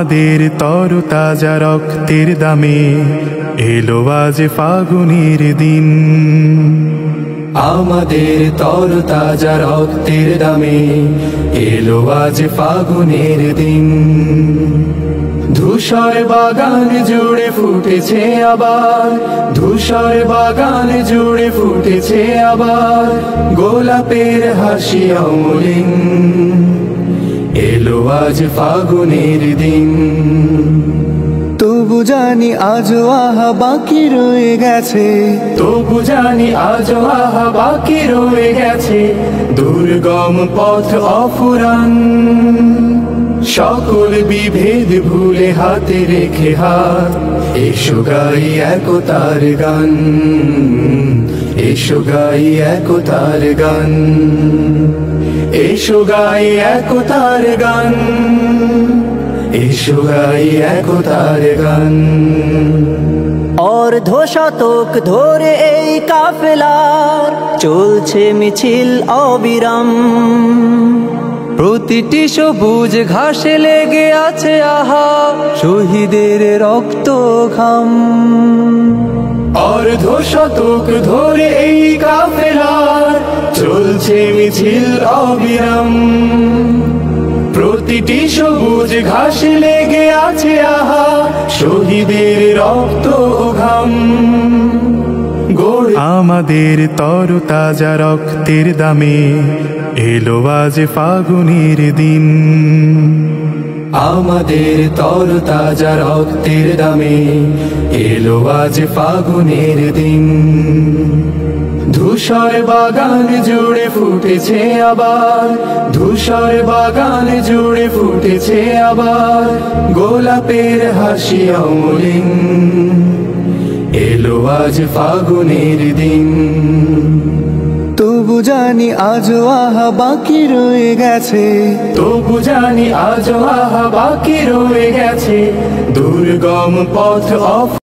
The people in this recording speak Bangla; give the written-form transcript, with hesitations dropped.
আমাদের তরতাজা রক্তের দামে এলো আজ ফাগুনের দিন। আমাদের তরতাজা রক্তের দামে এলো আজ ফাগুনের দিন। ধূসর বাগান জুড়ে ফুটেছে আবার, ধূসর বাগান জুড়ে ফুটেছে আবার গোলাপের হাসি অমলিন। এলো আজ ফাগুনের দিন। তবু জানি আজও আহা বাকি রয়ে গেছে, তবু জানি আজও আহা বাকি রয়ে গেছে দুর্গম পথ অফুরান। সকল বিভেদ ভুলে হাতে রেখে হাত, এসো গাই একতার গান, এসো গাই একতার গান, এসো গাই একতার গান, এসো গাই একতার গান। অর্ধ শতক ধরে এই কাফেলার চলছে মিছিল অবিরাম। প্রতিটি সবুজ ঘাসে লেগে আছে আহা শহীদের রক্ত ঘাম। অর্ধ শতক ধরে এই কাফেলার চলছে মিছিল অবিরাম। প্রতিটি সবুজ ঘাসে লেগে আছে আহা শহীদের রক্ত ঘাম। আমাদের তরতাজা রক্তের দামে এলো আজ ফাগুনের দিন। আমাদের তরতাজা রক্তের দামে এলো আজ ফাগুনের দিন। ধূসর বাগান জুড়ে ফুটেছে আবার, ধূসর বাগান জুড়ে ফুটেছে আবার গোলাপের হাসি অমলিন। এলো আজ ফাগুনের দিন। তবু জানি আজও আহা বাকি রয়ে গেছে, তবু জানি আজও আহা বাকি রয়ে গেছে দুর্গম পথ